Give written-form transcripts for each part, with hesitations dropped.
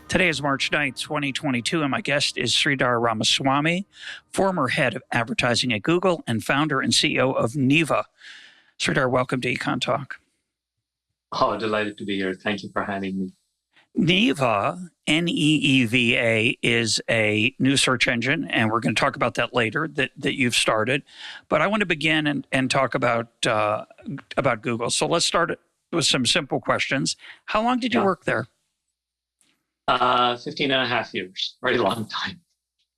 Today is March 9th, 2022, and my guest is Sridhar Ramaswamy, former head of advertising at Google and founder and CEO of Neeva. Sridhar, welcome to EconTalk. Oh, delighted to be here. Thank you for having me. Neeva, Neeva, is a new search engine, and we're going to talk about that later, that you've started. But I want to begin and talk about Google. So let's start with some simple questions. How long did you work there? 15 and a half years, very long time.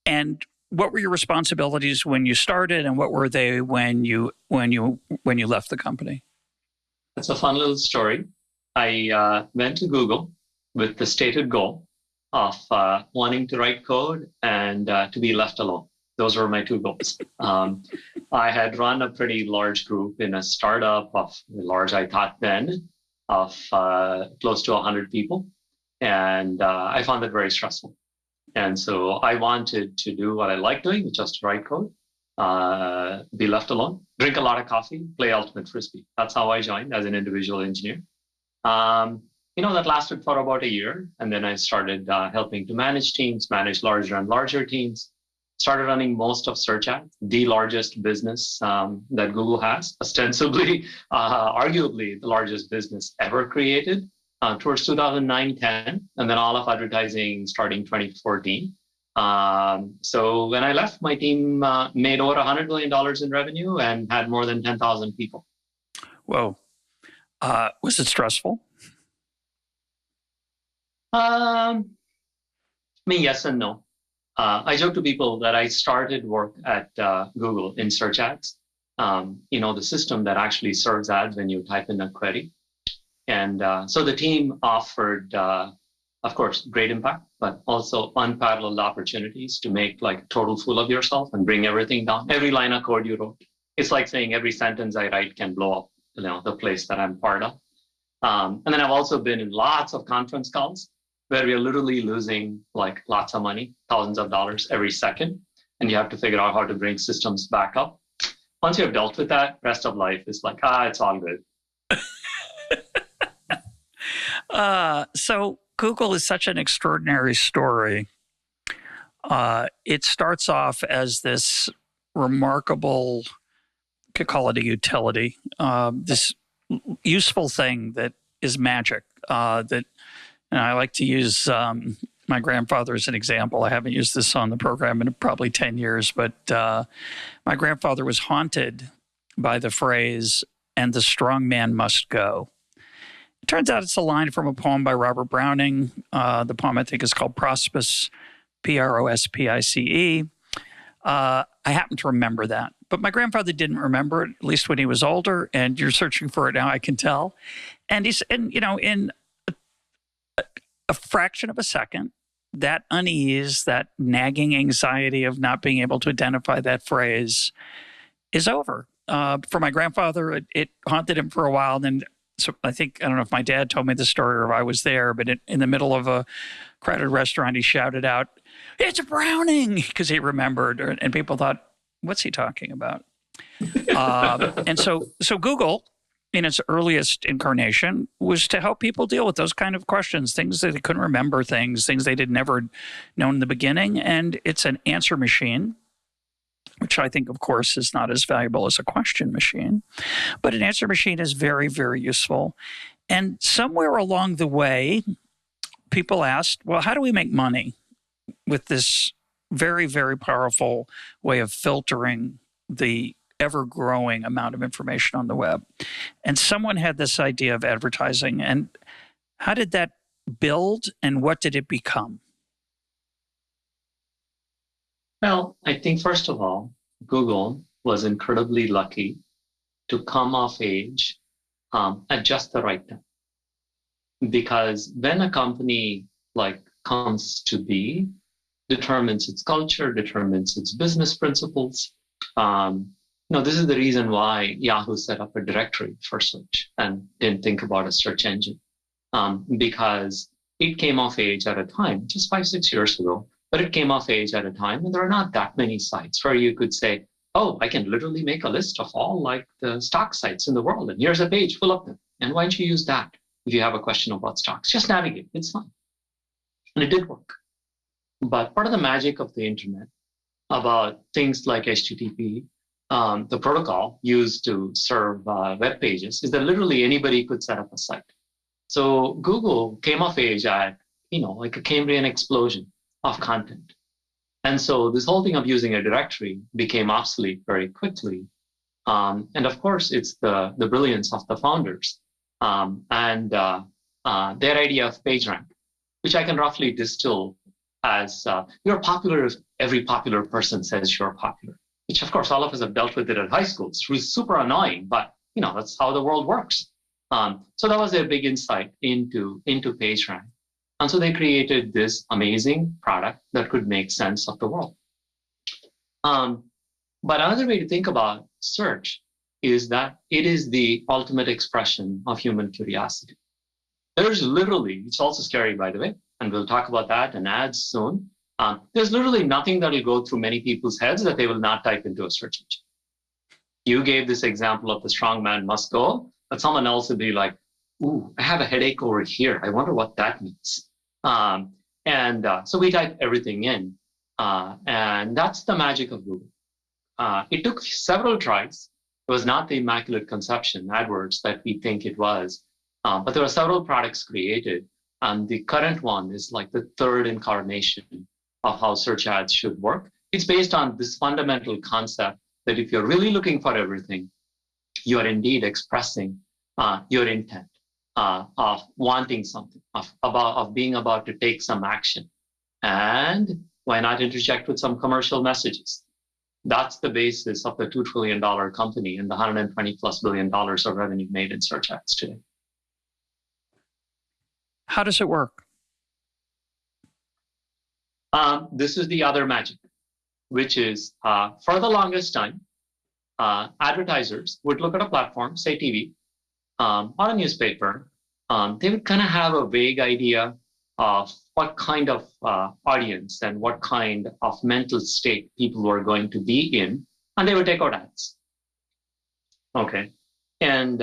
And what were your responsibilities when you started, and what were they when you left the company? That's a fun little story. I went to Google with the stated goal of wanting to write code and to be left alone. Those were my two goals. I had run a pretty large group in a startup I thought then, of close to 100 people. And I found it very stressful. And so I wanted to do what I like doing, which was to write code, be left alone, drink a lot of coffee, play Ultimate Frisbee. That's how I joined as an individual engineer. That lasted for about a year. And then I started helping to manage teams, manage larger and larger teams, started running most of search ads, the largest business that Google has, ostensibly, arguably the largest business ever created. Towards 2009-10, and then all of advertising starting 2014. So when I left, my team made over $100 million in revenue and had more than 10,000 people. Whoa. Was it stressful? Yes and no. I joke to people that I started work at Google in search ads, the system that actually serves ads when you type in a query. And so the team offered, of course, great impact, but also unparalleled opportunities to make like a total fool of yourself and bring everything down. Every line of code you wrote. It's like saying every sentence I write can blow up, the place that I'm part of. And then I've also been in lots of conference calls where we are literally losing like lots of money, thousands of dollars every second. And you have to figure out how to bring systems back up. Once you have dealt with that, rest of life is like, it's all good. So Google is such an extraordinary story. It starts off as this remarkable, you could call it a utility, this useful thing that is magic. That I like to use my grandfather as an example. I haven't used this on the program in probably 10 years, but my grandfather was haunted by the phrase, "and the strong man must go." It turns out it's a line from a poem by Robert Browning. The poem, I think, is called Prospice, Prospice. I happen to remember that. But my grandfather didn't remember it, at least when he was older, and you're searching for it now, I can tell. And in a fraction of a second, that unease, that nagging anxiety of not being able to identify that phrase is over. For my grandfather, it haunted him for a while, then. So I don't know if my dad told me the story or if I was there, but in the middle of a crowded restaurant, he shouted out, "It's Browning," because he remembered, and people thought, what's he talking about? And so Google, in its earliest incarnation, was to help people deal with those kind of questions, things that they couldn't remember, things they'd never known in the beginning. And it's an answer machine, which I think, of course, is not as valuable as a question machine. But an answer machine is very, very useful. And somewhere along the way, people asked, well, how do we make money with this very, very powerful way of filtering the ever-growing amount of information on the web? And someone had this idea of advertising. And how did that build, and what did it become? Well, I think, first of all, Google was incredibly lucky to come of age at just the right time. Because when a company comes to be, determines its culture, determines its business principles. This is the reason why Yahoo set up a directory for search and didn't think about a search engine. Because it came of age at a time, just 5-6 years ago, but it came of age at a time when there are not that many sites where you could say, oh, I can literally make a list of all the stock sites in the world, and here's a page full of them. And why don't you use that if you have a question about stocks? Just navigate, it's fine. And it did work. But part of the magic of the internet about things like HTTP, the protocol used to serve web pages, is that literally anybody could set up a site. So Google came of age at, like a Cambrian explosion of content. And so this whole thing of using a directory became obsolete very quickly. And of course, it's the brilliance of the founders and their idea of PageRank, which I can roughly distill as you're popular if every popular person says you're popular, which of course all of us have dealt with it at high school. It's really super annoying, but that's how the world works. So that was their big insight into PageRank. And so they created this amazing product that could make sense of the world. But another way to think about search is that it is the ultimate expression of human curiosity. There's literally, it's also scary, by the way, and we'll talk about that and ads soon. There's literally nothing that will go through many people's heads that they will not type into a search engine. You gave this example of the strong man must go, but someone else would be like, ooh, I have a headache over here. I wonder what that means. So we type everything in. And that's the magic of Google. It took several tries. It was not the Immaculate Conception, AdWords, that we think it was. But there were several products created. And the current one is like the third incarnation of how search ads should work. It's based on this fundamental concept that if you're really looking for everything, you are indeed expressing your intent of wanting something, of being about to take some action. And why not interject with some commercial messages? That's the basis of the $2 trillion company and the $120+ billion of revenue made in search ads today. How does it work? This is the other magic, which is for the longest time, advertisers would look at a platform, say TV, or a newspaper. They would kind of have a vague idea of what kind of audience and what kind of mental state people were going to be in, and they would take out ads. Okay. And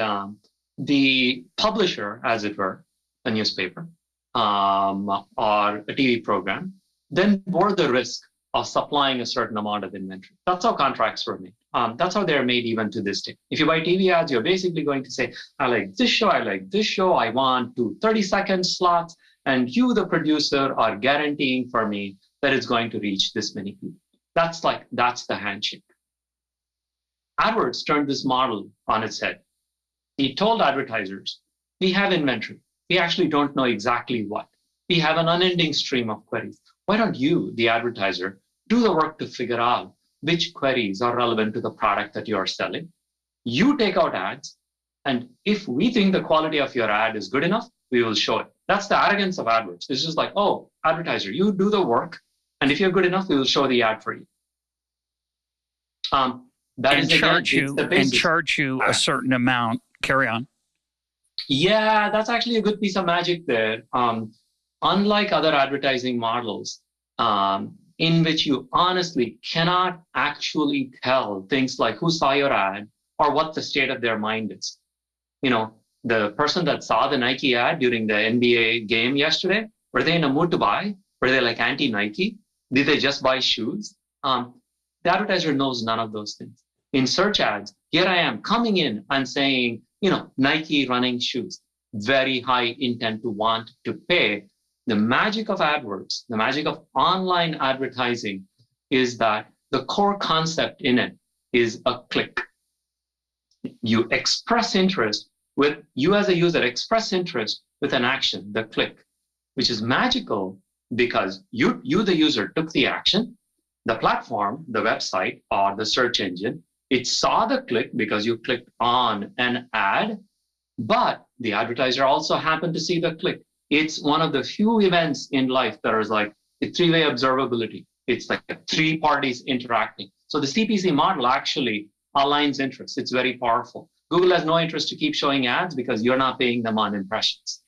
the publisher, as it were, a newspaper or a TV program, then bore the risk of supplying a certain amount of inventory. That's how contracts were made. That's how they're made even to this day. If you buy TV ads, you're basically going to say, I like this show, I want 2 30-second slots, and you, the producer, are guaranteeing for me that it's going to reach this many people. That's the handshake. AdWords turned this model on its head. He told advertisers, we have inventory. We actually don't know exactly what. We have an unending stream of queries. Why don't you, the advertiser, do the work to figure out which queries are relevant to the product that you are selling? You take out ads, and if we think the quality of your ad is good enough, we will show it. That's the arrogance of AdWords. It's just like, oh, advertiser, you do the work, and if you're good enough, we will show the ad for you. Charge you a certain amount. Carry on. Yeah, that's actually a good piece of magic there. Unlike other advertising models, in which you honestly cannot actually tell things like who saw your ad or what the state of their mind is. The person that saw the Nike ad during the NBA game yesterday, were they in a mood to buy? Were they like anti-Nike? Did they just buy shoes? The advertiser knows none of those things. In search ads, here I am coming in and saying, Nike running shoes, very high intent to want to pay. The magic of AdWords, the magic of online advertising is that the core concept in it is a click. You express interest you as a user express interest with an action, the click, which is magical because you the user took the action, the platform, the website, or the search engine, it saw the click because you clicked on an ad, but the advertiser also happened to see the click. It's one of the few events in life that is like a three-way observability. It's like 3 parties interacting. So the CPC model actually aligns interests. It's very powerful. Google has no interest to keep showing ads because you're not paying them on impressions.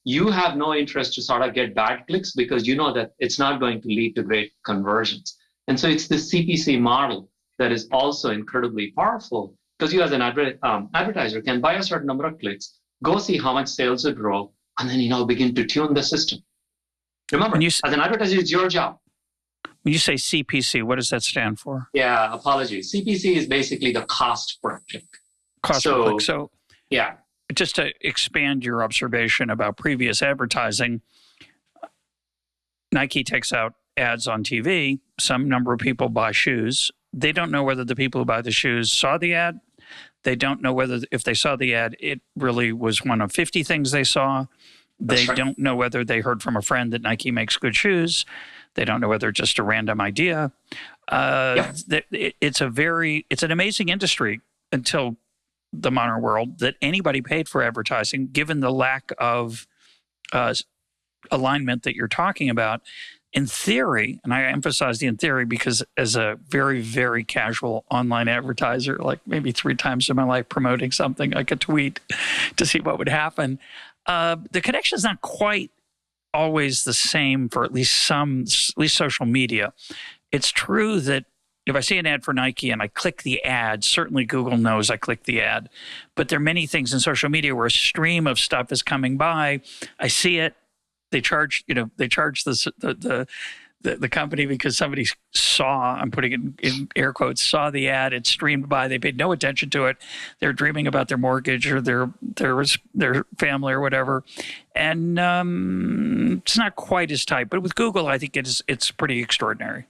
You have no interest to sort of get bad clicks because you know that it's not going to lead to great conversions. And so it's the CPC model that is also incredibly powerful because you as an advertiser can buy a certain number of clicks, go see how much sales it drove, and then begin to tune the system. Remember, as an advertiser, it's your job. When you say CPC, what does that stand for? Yeah, apologies. CPC is basically the cost per click. Cost per click. So, yeah. Just to expand your observation about previous advertising, Nike takes out ads on TV. Some number of people buy shoes. They don't know whether the people who buy the shoes saw the ad. They don't know whether, if they saw the ad, it really was one of 50 things they saw. They don't know whether they heard from a friend that Nike makes good shoes. They don't know whether it's just a random idea. It's an amazing industry until the modern world that anybody paid for advertising, given the lack of alignment that you're talking about. In theory, and I emphasize the in theory because as a very, very casual online advertiser, like maybe 3 times in my life promoting something, like a tweet to see what would happen, the connection is not quite always the same for at least social media. It's true that if I see an ad for Nike and I click the ad, certainly Google knows I clicked the ad. But there are many things in social media where a stream of stuff is coming by. I see it. They charge the company because somebody saw, I'm putting it in air quotes, saw the ad. It streamed by. They paid no attention to it. They're dreaming about their mortgage or their family or whatever. And it's not quite as tight. But with Google, I think it's pretty extraordinary.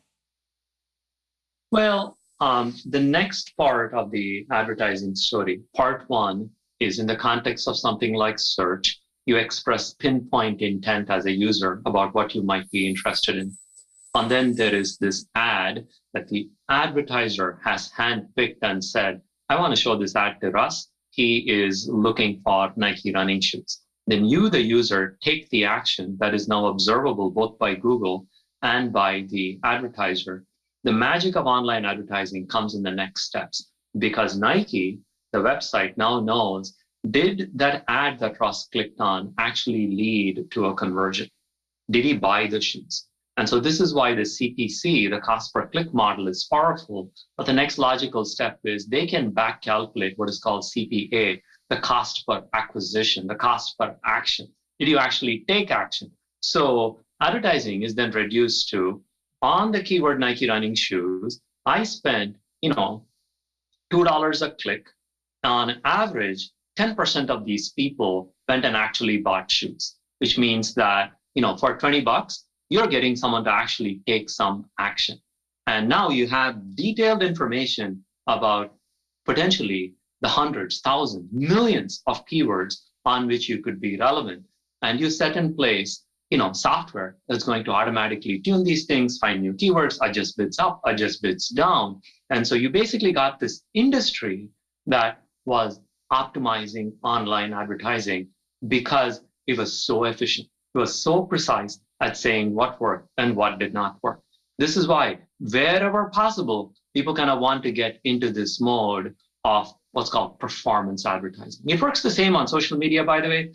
Well, the next part of the advertising story, part 1, is in the context of something like search. You express pinpoint intent as a user about what you might be interested in. And then there is this ad that the advertiser has handpicked and said, I want to show this ad to Russ. He is looking for Nike running shoes. Then you, the user, take the action that is now observable both by Google and by the advertiser. The magic of online advertising comes in the next steps because Nike, the website, now knows, did that ad that Russ clicked on actually lead to a conversion? Did he buy the shoes? And so this is why the CPC, the cost per click model, is powerful. But the next logical step is they can back calculate what is called CPA, the cost per acquisition, the cost per action. Did you actually take action? So advertising is then reduced to, on the keyword Nike running shoes, I spent, $2 a click. On average, 10% of these people went and actually bought shoes, which means that, for $20, you're getting someone to actually take some action. And now you have detailed information about potentially the hundreds, thousands, millions of keywords on which you could be relevant. And you set in place software that's going to automatically tune these things, find new keywords, adjust bids up, adjust bids down. And so you basically got this industry that was optimizing online advertising because it was so efficient. It was so precise at saying what worked and what did not work. This is why wherever possible, people kind of want to get into this mode of what's called performance advertising. It works the same on social media, by the way.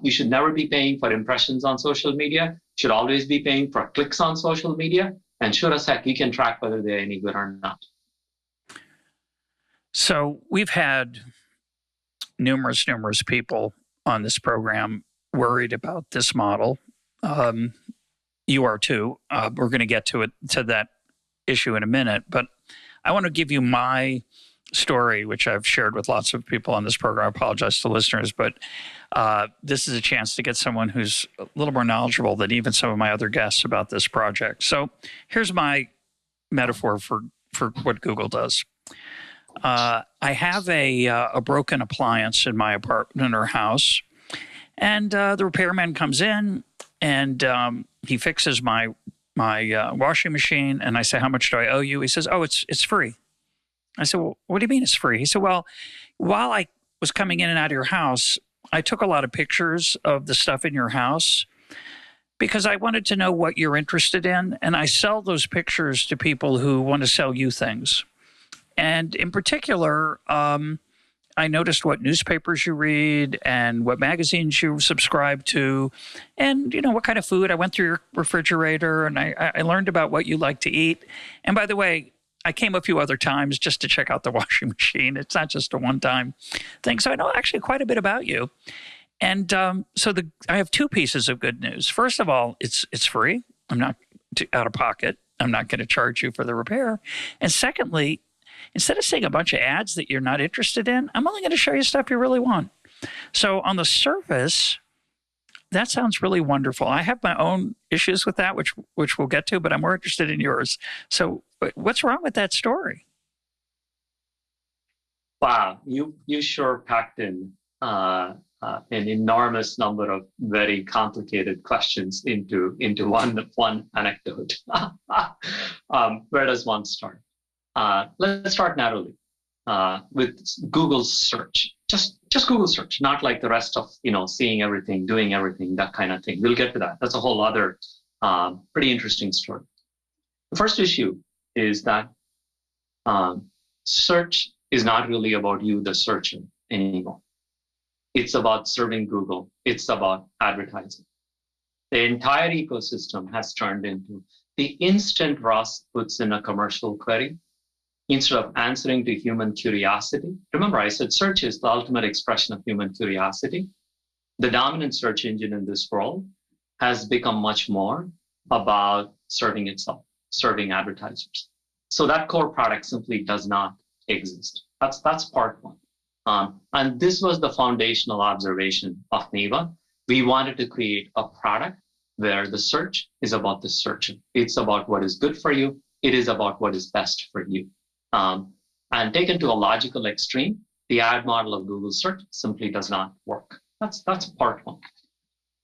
You should never be paying for impressions on social media. You should always be paying for clicks on social media. And sure as heck, you can track whether they're any good or not. So we've had numerous people on this program worried about this model. You are too. We're going to get to that issue in a minute. But I want to give you my story, which I've shared with lots of people on this program. I apologize to listeners, but this is a chance to get someone who's a little more knowledgeable than even some of my other guests about this project. So here's my metaphor for what Google does. I have a broken appliance in my apartment or house, and the repairman comes in and he fixes my washing machine, and I say, "How much do I owe you?" He says, "Oh, it's free." I said, "Well, what do you mean it's free?" He said, "Well, while I was coming in and out of your house, I took a lot of pictures of the stuff in your house because I wanted to know what you're interested in, and I sell those pictures to people who want to sell you things. And in particular, I noticed what newspapers you read and what magazines you subscribe to and, what kind of food. I went through your refrigerator and I learned about what you like to eat. And by the way, I came a few other times just to check out the washing machine. It's not just a one-time thing. So I know actually quite a bit about you. And I have two pieces of good news. First of all, it's free. I'm not out of pocket. I'm not going to charge you for the repair. And secondly, instead of seeing a bunch of ads that you're not interested in, I'm only going to show you stuff you really want. So on the surface, that sounds really wonderful. I have my own issues with that, which we'll get to, but I'm more interested in yours. So what's wrong with that story? Wow, you sure packed in an enormous number of very complicated questions into one anecdote. Where does one start? Let's start narrowly with Google search. Just Google search, not like the rest of seeing everything, doing everything, that kind of thing. We'll get to that. That's a whole other pretty interesting story. The first issue is that search is not really about you, the searcher, anymore. It's about serving Google. It's about advertising. The entire ecosystem has turned into the instant Russ puts in a commercial query, instead of answering to human curiosity. Remember, I said search is the ultimate expression of human curiosity. The dominant search engine in this world has become much more about serving itself, serving advertisers. So that core product simply does not exist. That's part one. And this was the foundational observation of Neeva. We wanted to create a product where the search is about the searcher. It's about what is good for you. It is about what is best for you. And taken to a logical extreme, the ad model of Google search simply does not work. That's part one.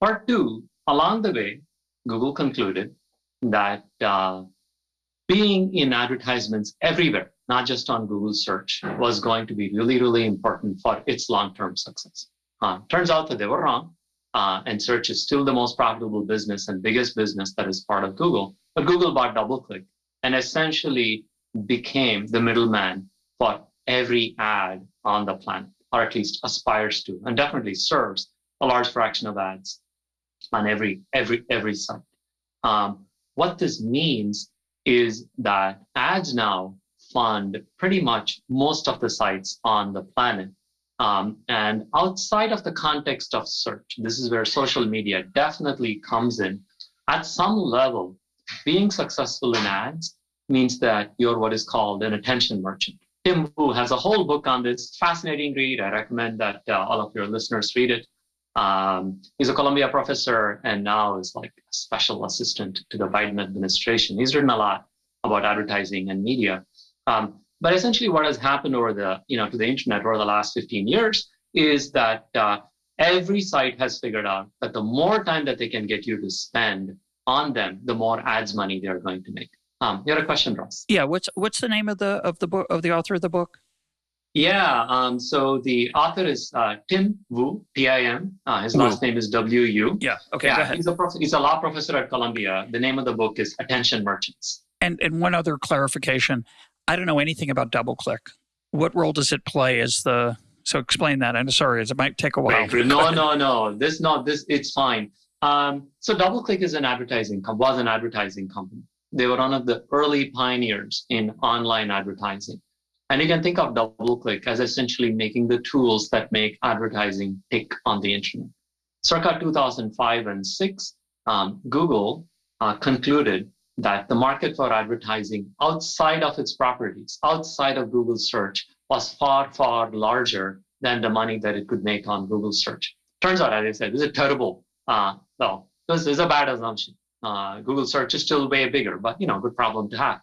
Part two, along the way, Google concluded that being in advertisements everywhere, not just on Google search, was going to be really, really important for its long-term success. Turns out that they were wrong, and search is still the most profitable business and biggest business that is part of Google. But Google bought DoubleClick and essentially became the middleman for every ad on the planet, or at least aspires to, and definitely serves a large fraction of ads on every site. What this means is that ads now fund pretty much most of the sites on the planet. And outside of the context of search, this is where social media definitely comes in. At some level, being successful in ads means that you're what is called an attention merchant. Tim Wu has a whole book on this, fascinating read. I recommend that all of your listeners read it. He's a Columbia professor and now is like a special assistant to the Biden administration. He's written a lot about advertising and media. But essentially what has happened over to the internet over the last 15 years is that every site has figured out that the more time that they can get you to spend on them, the more ads money they're going to make. You had a question, Russ? Yeah. What's the name of the book, of the author of the book? Yeah. So the author is Tim Wu, Tim. His last name is WU. Yeah. Okay. Yeah, go ahead. He's a law professor at Columbia. The name of the book is Attention Merchants. And one other clarification. I don't know anything about DoubleClick. What role does it play as the? So explain that. I'm sorry, it might take a while. No. This it's fine. So DoubleClick was an advertising company. They were one of the early pioneers in online advertising. And you can think of DoubleClick as essentially making the tools that make advertising tick on the internet. Circa 2005 and 6, Google concluded that the market for advertising outside of its properties, outside of Google search, was far, far larger than the money that it could make on Google search. Turns out, as I said, this is a terrible, this is a bad assumption. Google search is still way bigger, but good problem to have.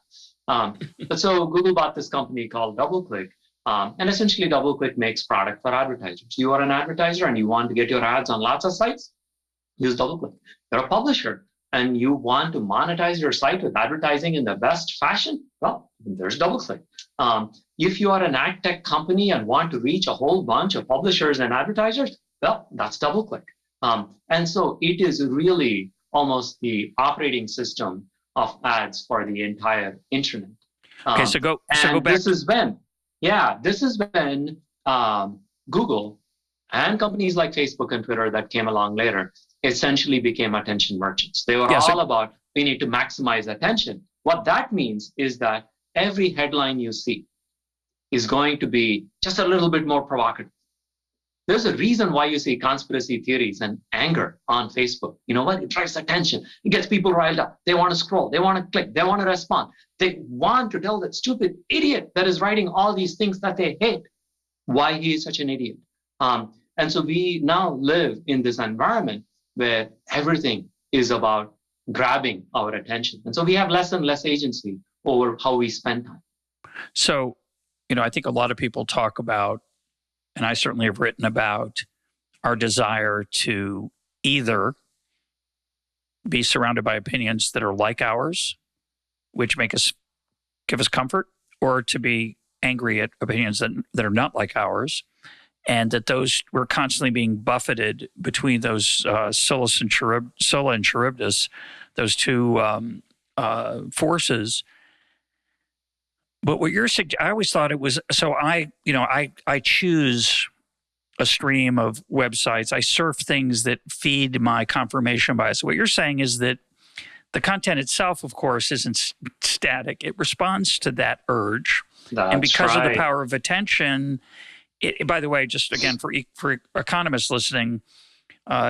But so Google bought this company called DoubleClick, and essentially DoubleClick makes product for advertisers. You are an advertiser and you want to get your ads on lots of sites, use DoubleClick. You're a publisher and you want to monetize your site with advertising in the best fashion, well, there's DoubleClick. If you are an ad tech company and want to reach a whole bunch of publishers and advertisers, well, that's DoubleClick. And so it is really almost the operating system of ads for the entire internet. Okay, so go back. This has been Google and companies like Facebook and Twitter that came along later essentially became attention merchants. They were all about, we need to maximize attention. What that means is that every headline you see is going to be just a little bit more provocative. There's a reason why you see conspiracy theories and anger on Facebook. You know what? It drives attention. It gets people riled up. They want to scroll. They want to click. They want to respond. They want to tell that stupid idiot that is writing all these things that they hate why he is such an idiot. And so we now live in this environment where everything is about grabbing our attention. And so we have less and less agency over how we spend time. So, I think a lot of people talk about, and I certainly have written about, our desire to either be surrounded by opinions that are like ours, which give us comfort, or to be angry at opinions that are not like ours, and that we're constantly being buffeted between those Scylla and Charybdis, those two forces. But what you're suggesting, I always thought it was, so I choose a stream of websites. I surf things that feed my confirmation bias. What you're saying is that the content itself, of course, isn't static. It responds to that urge. And because of the power of attention, by the way, just again, for economists listening,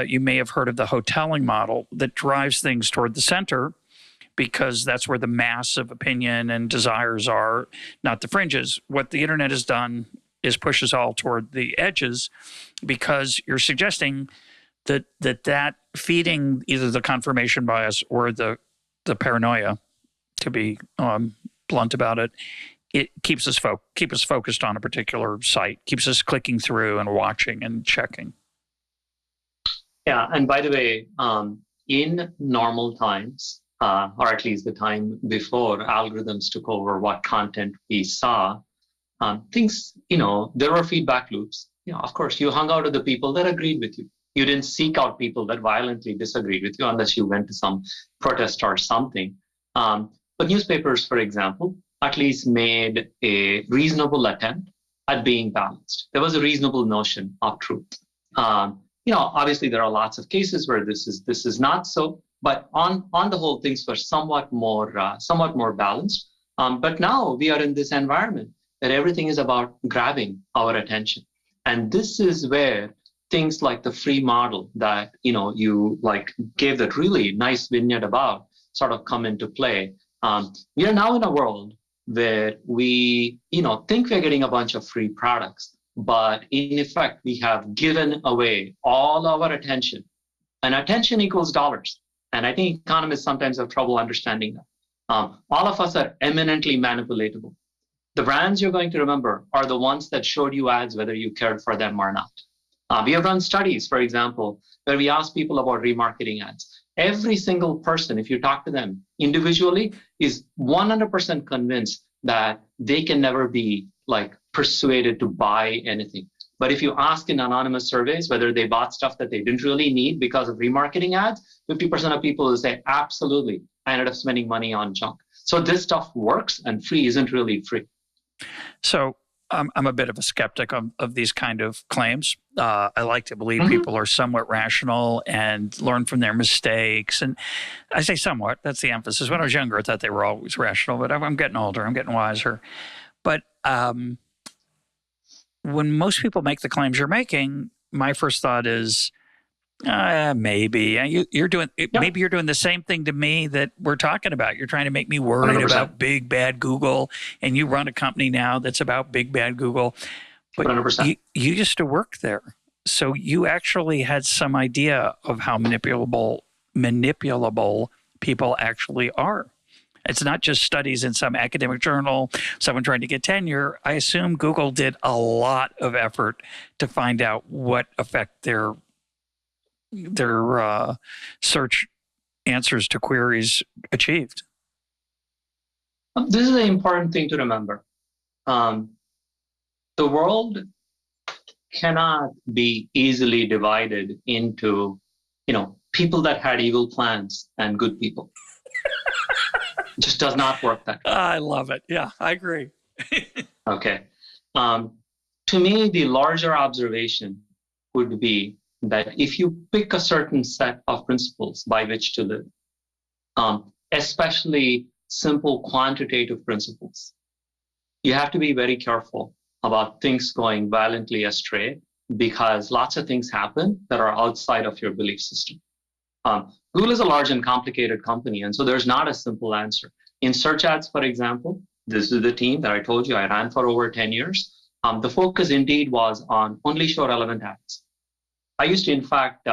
you may have heard of the hoteling model that drives things toward the center, because that's where the mass of opinion and desires are, not the fringes. What the internet has done is push us all toward the edges, because you're suggesting that feeding either the confirmation bias or the paranoia, to be blunt about it, it keeps us focused on a particular site, keeps us clicking through and watching and checking. Yeah, and by the way, in normal times, or at least the time before algorithms took over what content we saw, things, there were feedback loops. Of course, you hung out with the people that agreed with you. You didn't seek out people that violently disagreed with you unless you went to some protest or something. But newspapers, for example, at least made a reasonable attempt at being balanced. There was a reasonable notion of truth. Obviously there are lots of cases where this is not so, but on the whole, things were somewhat more balanced. But now we are in this environment that everything is about grabbing our attention, and this is where things like the free model that you gave that really nice vignette about sort of come into play. We are now in a world where we think we're getting a bunch of free products, but in effect we have given away all our attention, and attention equals dollars. And I think economists sometimes have trouble understanding that. All of us are eminently manipulatable. The brands you're going to remember are the ones that showed you ads whether you cared for them or not. We have run studies, for example, where we ask people about remarketing ads. Every single person, if you talk to them individually, is 100% convinced that they can never be persuaded to buy anything. But if you ask in anonymous surveys whether they bought stuff that they didn't really need because of remarketing ads, 50% of people will say, absolutely, I ended up spending money on junk. So this stuff works, and free isn't really free. So I'm a bit of a skeptic of these kind of claims. I like to believe people are somewhat rational and learn from their mistakes. And I say somewhat, that's the emphasis. When I was younger, I thought they were always rational, but I'm getting older, I'm getting wiser. But when most people make the claims you're making, my first thought is, maybe you're doing maybe you're doing the same thing to me that we're talking about. You're trying to make me worried 100%. About big bad Google, and you run a company now that's about big bad Google. But 100%. You used to work there, so you actually had some idea of how manipulable people actually are. It's not just studies in some academic journal, someone trying to get tenure. I assume Google did a lot of effort to find out what effect their search answers to queries achieved. This is an important thing to remember. The world cannot be easily divided into, people that had evil plans and good people. It just does not work that way. I love it. Yeah, I agree. Okay. To me, the larger observation would be that if you pick a certain set of principles by which to live, especially simple quantitative principles, you have to be very careful about things going violently astray because lots of things happen that are outside of your belief system. Google is a large and complicated company, and so there's not a simple answer. In search ads, for example, this is the team that I told you I ran for over 10 years. The focus indeed was on only show relevant ads. I used to, in fact,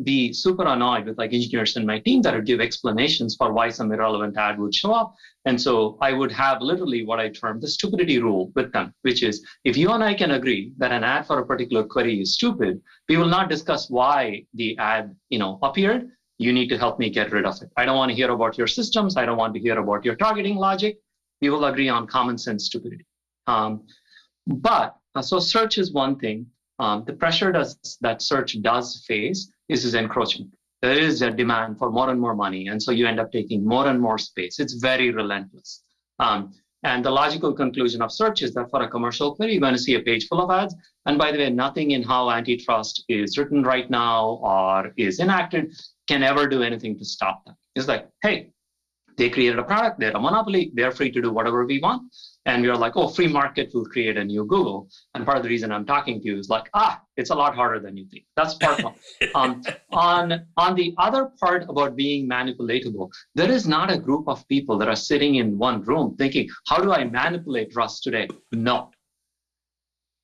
be super annoyed with like engineers in my team that would give explanations for why some irrelevant ad would show up. And so I would have literally what I term the stupidity rule with them, which is if you and I can agree that an ad for a particular query is stupid, we will not discuss why the ad, appeared. You need to help me get rid of it. I don't want to hear about your systems. I don't want to hear about your targeting logic. We will agree on common sense stupidity. So search is one thing. The pressure that search does face is encroachment. There is a demand for more and more money, and so you end up taking more and more space. It's very relentless. And the logical conclusion of search is that for a commercial query, you're going to see a page full of ads. And by the way, nothing in how antitrust is written right now or is enacted can ever do anything to stop them. It's like, hey, they created a product, they're a monopoly, they're free to do whatever we want. And we're like, oh, free market will create a new Google. And part of the reason I'm talking to you is like, it's a lot harder than you think. That's part one. On the other part about being manipulatable, there is not a group of people that are sitting in one room thinking, how do I manipulate Russ today? No.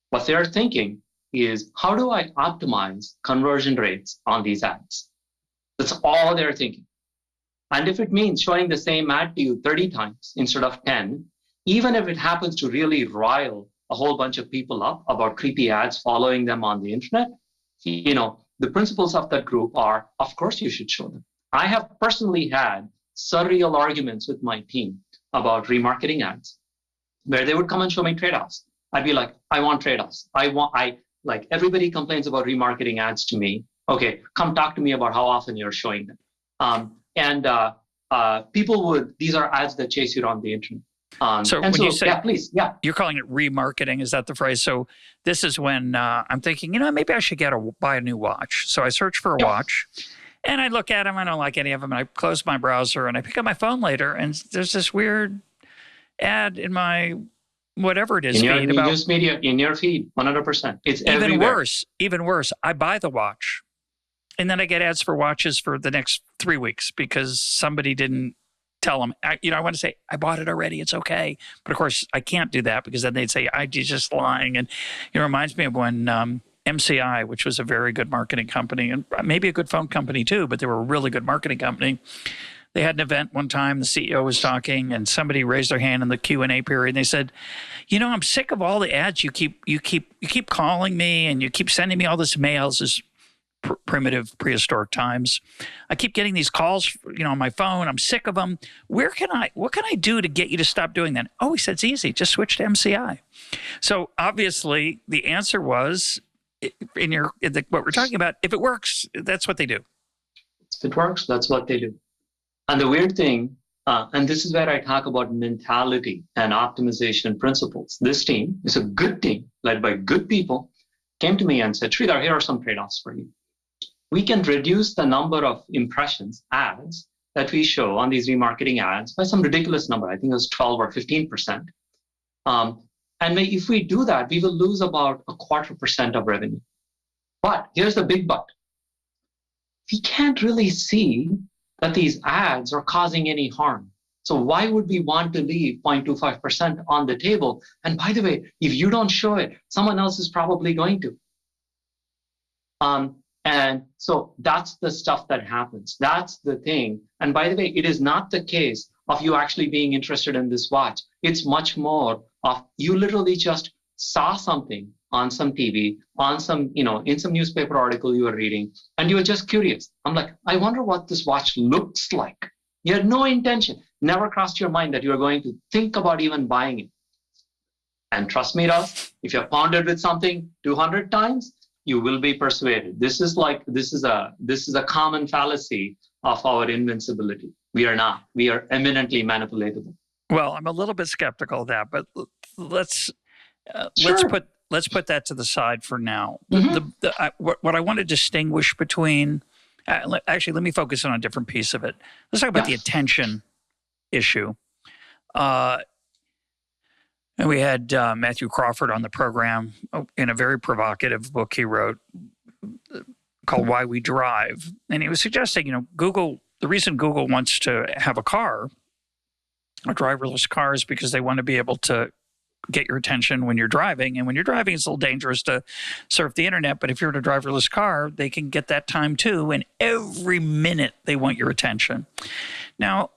What they're thinking is, how do I optimize conversion rates on these ads? That's all they're thinking. And if it means showing the same ad to you 30 times instead of 10, even if it happens to really rile a whole bunch of people up about creepy ads following them on the internet, the principles of that group are, of course you should show them. I have personally had surreal arguments with my team about remarketing ads, where they would come and show me trade-offs. I'd be like, I want trade-offs. Like everybody complains about remarketing ads to me. Okay, come talk to me about how often you're showing them. These are ads that chase you around the internet. You say, please, you're calling it remarketing, is that the phrase? So this is when I'm thinking, maybe I should buy a new watch. So I search for a watch, and I look at them. I don't like any of them, and I close my browser, and I pick up my phone later, and there's this weird ad in my whatever it is feed about news media in your feed. 100%. It's even everywhere. Even worse. I buy the watch, and then I get ads for watches for the next 3 weeks because somebody didn't tell them. I want to say, I bought it already. It's okay. But of course, I can't do that because then they'd say, you're just lying. And it reminds me of when MCI, which was a very good marketing company and maybe a good phone company too, but they were a really good marketing company. They had an event one time, the CEO was talking, and somebody raised their hand in the Q&A period. And they said, I'm sick of all the ads. You keep calling me and you keep sending me all this mail. This is primitive prehistoric times. I keep getting these calls, on my phone. I'm sick of them. What can I do to get you to stop doing that? Oh, he said, it's easy. Just switch to MCI. So obviously the answer was what we're talking about. If it works, that's what they do. If it works, that's what they do. And the weird thing, and this is where I talk about mentality and optimization principles. This team is a good team led by good people, came to me and said, Sridhar, here are some trade-offs for you. We can reduce the number of impressions, ads, that we show on these remarketing ads by some ridiculous number. I think it was 12 or 15%. And if we do that, we will lose about 0.25% of revenue. But here's the big but. We can't really see that these ads are causing any harm. So why would we want to leave 0.25% on the table? And by the way, if you don't show it, someone else is probably going to. And so that's the stuff that happens. That's the thing. And by the way, it is not the case of you actually being interested in this watch. It's much more of you literally just saw something on some TV, on some, in some newspaper article you were reading, and you were just curious. I'm like, I wonder what this watch looks like. You had no intention, never crossed your mind that you were going to think about even buying it. And trust me, Russ, if you're pondered with something 200 times, you will be persuaded. This is a common fallacy of our invincibility. We are not. We are eminently manipulatable. Well, I'm a little bit skeptical of that, but let's put that to the side for now. Mm-hmm. What I want to distinguish between, actually, let me focus on a different piece of it. Let's talk about the attention issue. And we had Matthew Crawford on the program in a very provocative book he wrote called Why We Drive. And he was suggesting, Google, the reason Google wants to have a driverless car, is because they want to be able to get your attention when you're driving. And when you're driving, it's a little dangerous to surf the internet. But if you're in a driverless car, they can get that time too. And every minute they want your attention. Now,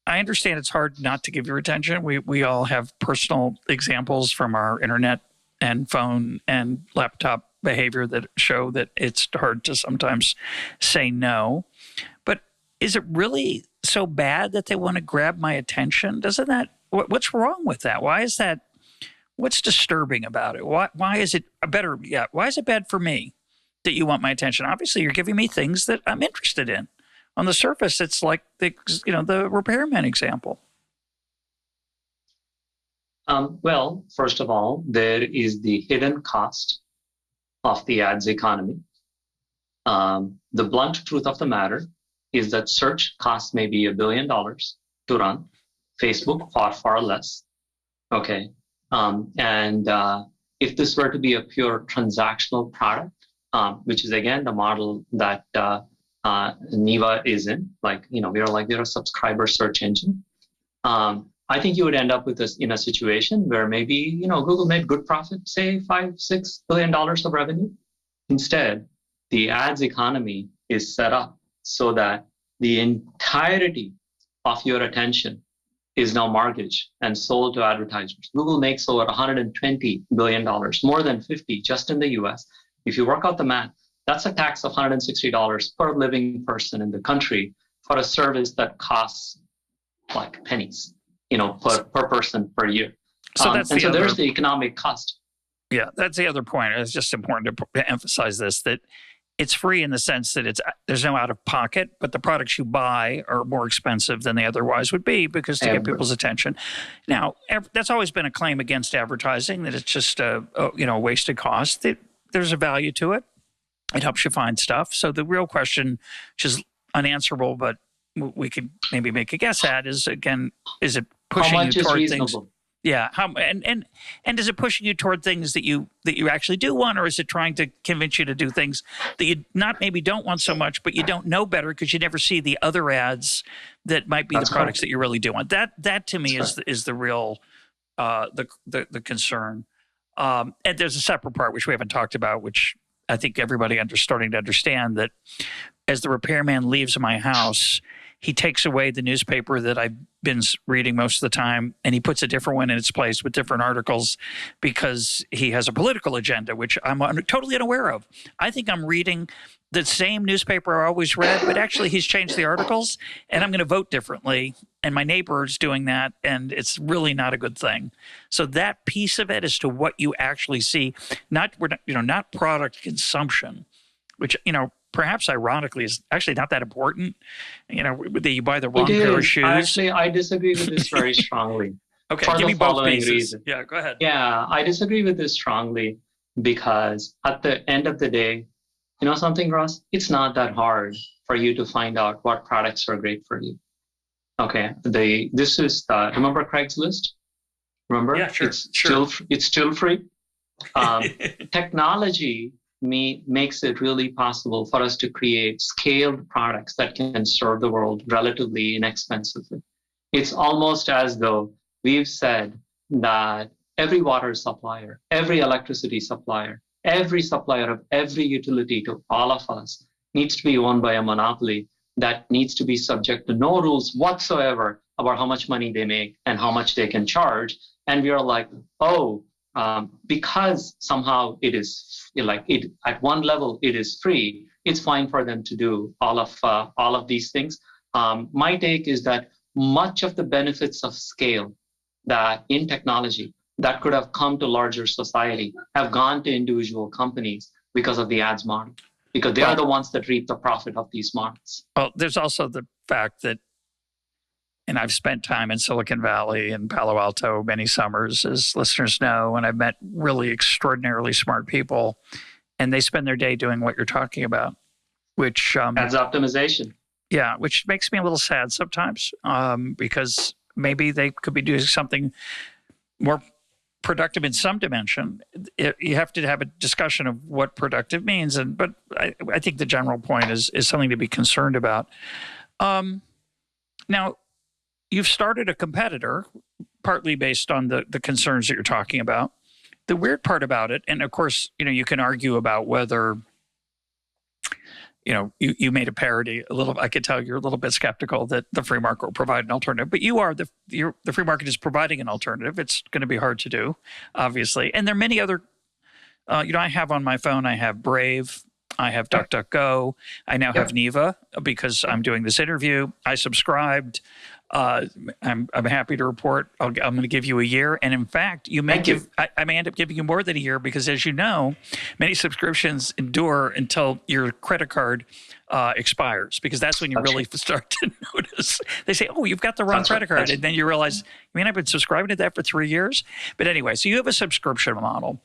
I understand it's hard not to give your attention. We all have personal examples from our internet and phone and laptop behavior that show that it's hard to sometimes say no. But is it really so bad that they want to grab my attention? Doesn't that, what's wrong with that? Why is that? What's disturbing about it? Why is it better? Yeah, why is it bad for me that you want my attention? Obviously, you're giving me things that I'm interested in. On the surface, it's like the repairman example. Well, first of all, there is the hidden cost of the ads economy. The blunt truth of the matter is that search costs maybe $1 billion to run. Facebook, far, far less. Okay. If this were to be a pure transactional product, which is again the model that Neeva is in, we're a subscriber search engine. I think you would end up with this in a situation where maybe Google made good profit, say $5-6 billion of revenue. Instead, the ads economy is set up so that the entirety of your attention is now mortgaged and sold to advertisers. Google makes over $120 billion, more than 50 just in the US. If you work out the math, that's a tax of $160 per living person in the country for a service that costs like pennies, per person per year. So there's the economic cost. Yeah, that's the other point. It's just important to emphasize this, that it's free in the sense that there's no out of pocket, but the products you buy are more expensive than they otherwise would be because to get people's attention. Now, that's always been a claim against advertising, that it's just a wasted cost. There's a value to it. It helps you find stuff. So the real question, which is unanswerable, but we could maybe make a guess at, is again, is it pushing you toward things? Yeah. And is it pushing you toward things that you actually do want, or is it trying to convince you to do things that you maybe don't want so much, but you don't know better because you never see the other ads that might be the products that you really do want? That to me is the real the concern. And there's a separate part which we haven't talked about, which I think everybody starting to understand, that as the repairman leaves my house, he takes away the newspaper that I've been reading most of the time, and he puts a different one in its place with different articles because he has a political agenda, which I'm totally unaware of. I think I'm reading the same newspaper I always read, but actually he's changed the articles, and I'm going to vote differently. And my neighbor's doing that, and it's really not a good thing. So that piece of it as to what you actually see, not product consumption, which, perhaps ironically is actually not that important. That you buy the wrong pair of shoes. Actually, I disagree with this very strongly. Okay, for give the me both following pieces. reason. Yeah, go ahead. Yeah, I disagree with this strongly because at the end of the day, something, Russ? It's not that hard for you to find out what products are great for you. Okay, this is remember Craigslist? Remember? Yeah, sure. It's still free. Technology makes it really possible for us to create scaled products that can serve the world relatively inexpensively. It's almost as though we've said that every water supplier, every electricity supplier, every supplier of every utility to all of us needs to be owned by a monopoly that needs to be subject to no rules whatsoever about how much money they make and how much they can charge. And we are like, because somehow it is at one level it is free, it's fine for them to do all of these things. My take is that much of the benefits of scale that in technology that could have come to larger society have gone to individual companies because of the ads model, because they are the ones that reap the profit of these models. Well, there's also the fact that, and I've spent time in Silicon Valley and Palo Alto many summers, as listeners know, and I've met really extraordinarily smart people, and they spend their day doing what you're talking about, which ads optimization. Yeah, which makes me a little sad sometimes, because maybe they could be doing something more productive in some dimension. You have to have a discussion of what productive means. But I think the general point is something to be concerned about. Now, you've started a competitor, partly based on the concerns that you're talking about. The weird part about it, and of course, you can argue about whether, you made a parody a little. I could tell you're a little bit skeptical that the free market will provide an alternative, but the free market is providing an alternative. It's going to be hard to do, obviously. And there are many other, I have on my phone, I have Brave, I have DuckDuckGo, I now have Neeva because I'm doing this interview. I subscribed. I'm happy to report I'm going to give you a year, and in fact, I may end up giving you more than a year because, as you know, many subscriptions endure until your credit card expires, because that's when you really start to notice. They say, "Oh, you've got the wrong credit card," and then you realize, I've been subscribing to that for 3 years. But anyway, so you have a subscription model,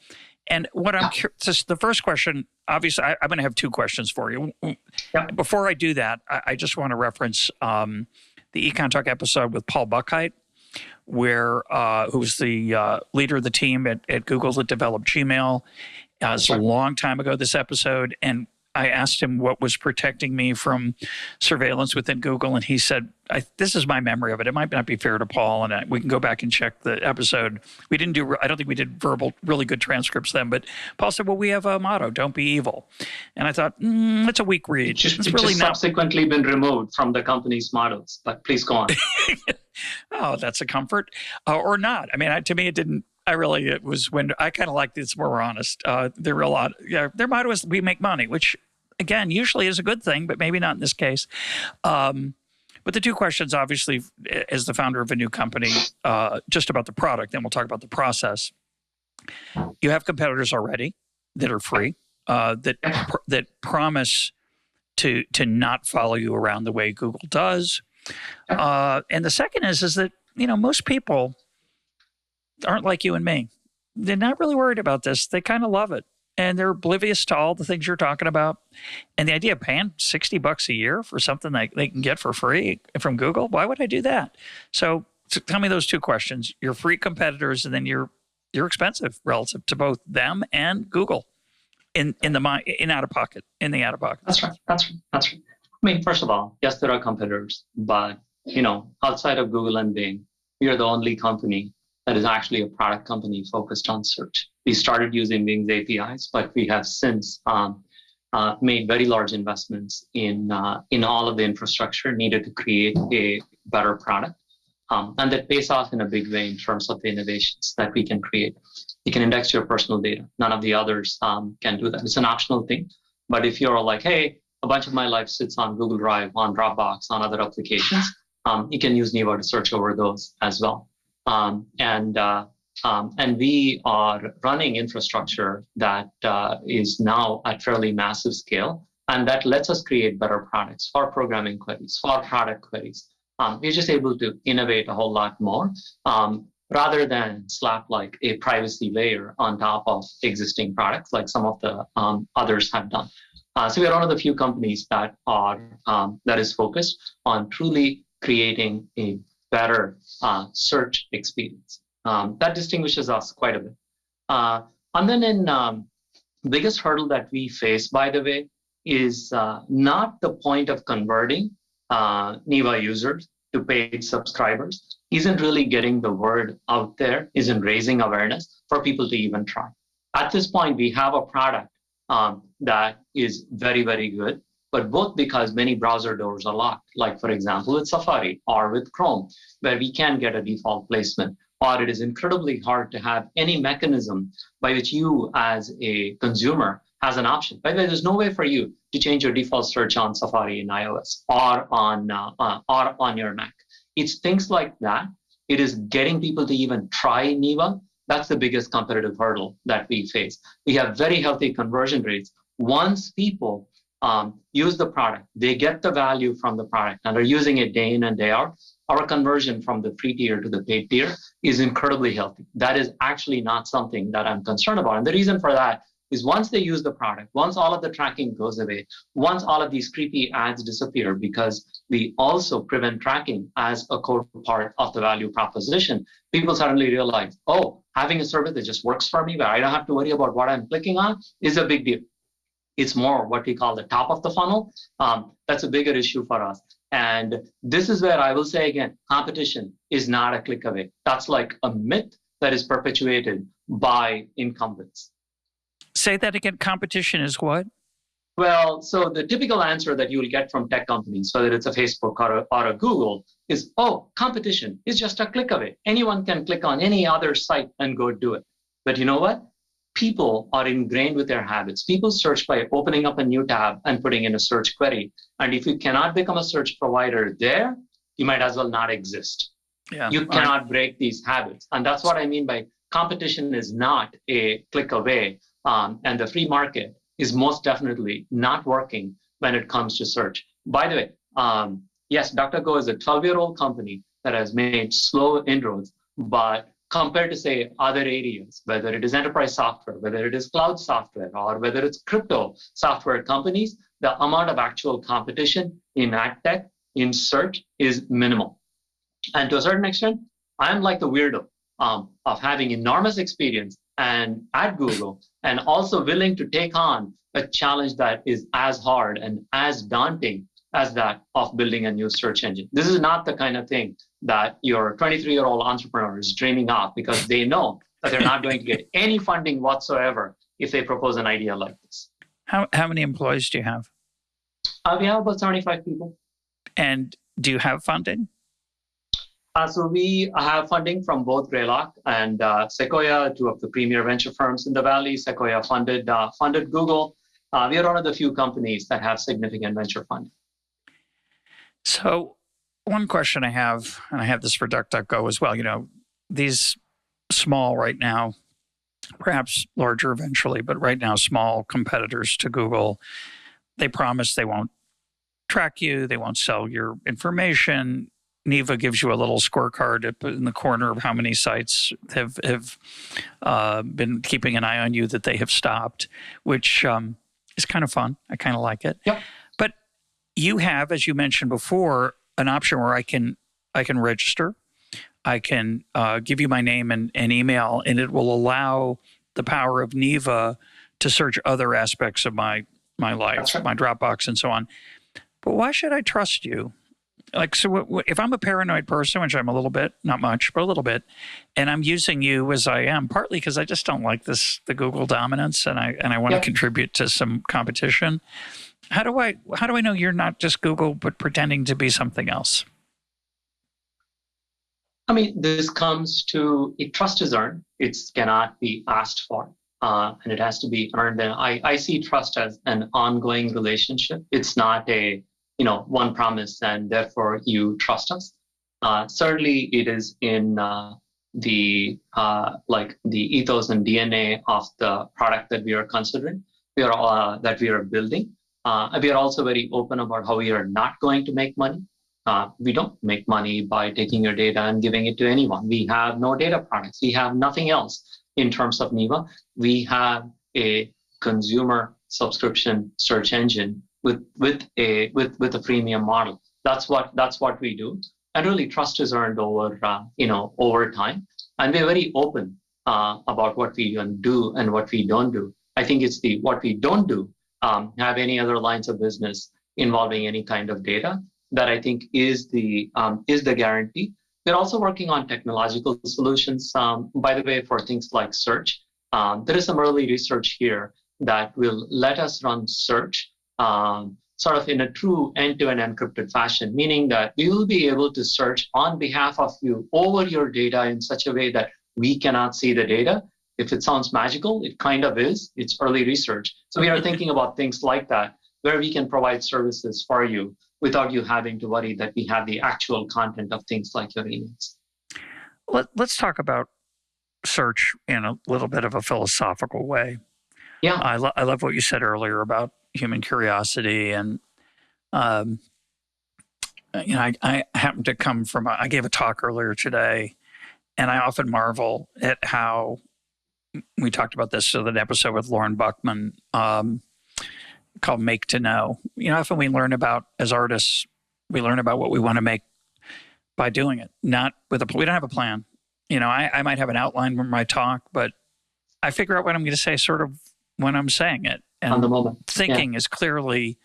and what I'm curious, the first question, obviously, I'm going to have two questions for you. Before I do that, I just want to reference the EconTalk episode with Paul Buchheit, who was the leader of the team at Google that developed Gmail. It was a long time ago, this episode, and I asked him what was protecting me from surveillance within Google, and he said, this is my memory of it. It might not be fair to Paul, and we can go back and check the episode. I don't think we did really good transcripts then, but Paul said, well, we have a motto, don't be evil. And I thought, it's a weak read. It's really subsequently been removed from the company's models, but please go on. Oh, that's a comfort. Or not. To me, it didn't. It was when I kind of like this more honest. Their motto is we make money, which again, usually is a good thing, but maybe not in this case. But the two questions, obviously, as the founder of a new company, just about the product, then we'll talk about the process. You have competitors already that are free, that promise to not follow you around the way Google does. And the second is that, most people aren't like you and me. They're not really worried about this. They kind of love it. And they're oblivious to all the things you're talking about. And the idea of paying $60 a year for something that they can get for free from Google, why would I do that? So tell me those two questions. Your free competitors, and then you're expensive relative to both them and Google in the out of pocket. That's right. First of all, yes, there are competitors, but outside of Google and Bing, we are the only company that is actually a product company focused on search. We started using Bing's APIs, but we have since made very large investments in all of the infrastructure needed to create a better product. And that pays off in a big way in terms of the innovations that we can create. You can index your personal data. None of the others can do that. It's an optional thing. But if you're like, hey, a bunch of my life sits on Google Drive, on Dropbox, on other applications, you can use Neeva to search over those as well. And we are running infrastructure that is now at fairly massive scale, and that lets us create better products for programming queries, for product queries. We're just able to innovate a whole lot more rather than slap like a privacy layer on top of existing products like some of the others have done. So we are one of the few companies that is focused on truly creating a better search experience. That distinguishes us quite a bit. And then the biggest hurdle that we face, by the way, is not the point of converting Neeva users to paid subscribers, isn't really getting the word out there, isn't raising awareness for people to even try. At this point, we have a product that is very, very good, but both because many browser doors are locked, like for example with Safari or with Chrome, where we can get a default placement, or it is incredibly hard to have any mechanism by which you as a consumer has an option. By the way, there's no way for you to change your default search on Safari in iOS or on your Mac. It's things like that. It is getting people to even try Neeva. That's the biggest competitive hurdle that we face. We have very healthy conversion rates. Once people use the product, they get the value from the product and are using it day in and day out, our conversion from the free tier to the paid tier is incredibly healthy. That is actually not something that I'm concerned about. And the reason for that is once they use the product, once all of the tracking goes away, once all of these creepy ads disappear, because we also prevent tracking as a core part of the value proposition, people suddenly realize, oh, having a service that just works for me, where I don't have to worry about what I'm clicking on, is a big deal. It's more what we call the top of the funnel. That's a bigger issue for us. And this is where I will say again, competition is not a click away. That's like a myth that is perpetuated by incumbents. Say that again. Competition is what? Well, so the typical answer that you will get from tech companies, whether it's a Facebook or a Google, is, oh, competition is just a click away. Anyone can click on any other site and go do it. But you know what? People are ingrained with their habits. People search by opening up a new tab and putting in a search query. And if you cannot become a search provider there, you might as well not exist. Yeah, you cannot break these habits. And that's what I mean by competition is not a click away. And the free market is most definitely not working when it comes to search. By the way, yes, DuckDuckGo is a 12-year-old company that has made slow inroads, but compared to, say, other areas, whether it is enterprise software, whether it is cloud software, or whether it's crypto software companies, the amount of actual competition in ad tech, in search, is minimal. And to a certain extent, I'm like the weirdo of having enormous experience and at Google, and also willing to take on a challenge that is as hard and as daunting as that of building a new search engine. This is not the kind of thing that your 23-year-old entrepreneur is dreaming of, because they know that they're not going to get any funding whatsoever if they propose an idea like this. How many employees do you have? We have about 75 people. And do you have funding? So we have funding from both Greylock and Sequoia, two of the premier venture firms in the Valley. Sequoia funded Google. We are one of the few companies that have significant venture funding. So one question I have, and I have this for DuckDuckGo as well, these small right now, perhaps larger eventually, but right now small competitors to Google, they promise they won't track you, they won't sell your information. Neeva gives you a little scorecard in the corner of how many sites have been keeping an eye on you that they have stopped, which is kind of fun. I kind of like it. Yep. But you have, as you mentioned before, an option where I can register. I can give you my name and email, and it will allow the power of Neeva to search other aspects of my life, right, my Dropbox and so on. But why should I trust you? Like, so if I'm a paranoid person, which I'm a little bit, not much, but a little bit, and I'm using you as I am, partly because I just don't like the Google dominance, and I want to contribute to some competition. How do I know you're not just Google, but pretending to be something else? I mean, this comes to, trust is earned. It cannot be asked for, and it has to be earned. And I see trust as an ongoing relationship. It's not a one promise and therefore you trust us. Certainly it is in the ethos and DNA of the product that we are considering, that we are building. We are also very open about how we are not going to make money. We don't make money by taking your data and giving it to anyone. We have no data products. We have nothing else in terms of Neeva. We have a consumer subscription search engine with a freemium model. That's what we do. And really trust is earned over time. And we're very open about what we do and what we don't do. I think it's what we don't do, have any other lines of business involving any kind of data, that I think is the guarantee. We're also working on technological solutions, by the way, for things like search. There is some early research here that will let us run search sort of in a true end-to-end encrypted fashion, meaning that we will be able to search on behalf of you over your data in such a way that we cannot see the data. If it sounds magical, it kind of is. It's early research. So we are thinking about things like that, where we can provide services for you without you having to worry that we have the actual content of things like your emails. Let's talk about search in a little bit of a philosophical way. Yeah, I love what you said earlier about human curiosity, and I happen to come from. I gave a talk earlier today, and I often marvel at how we talked about this in an episode with Lauren Buckman called "Make to Know." Often we learn about, as artists, we learn about what we want to make by doing it. Not with we don't have a plan. I might have an outline from my talk, but I figure out what I'm going to say sort of when I'm saying it. And on the moment. Thinking is clearly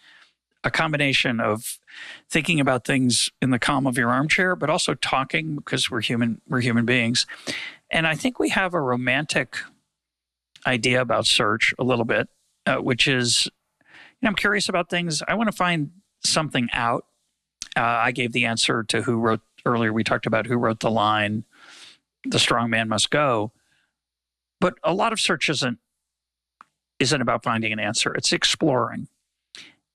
a combination of thinking about things in the calm of your armchair, but also talking, because we're human beings. And I think we have a romantic idea about search a little bit, which is, I'm curious about things. I want to find something out. I gave the answer to who wrote earlier. We talked about who wrote the line, "The strong man must go." But a lot of search isn't about finding an answer. It's exploring.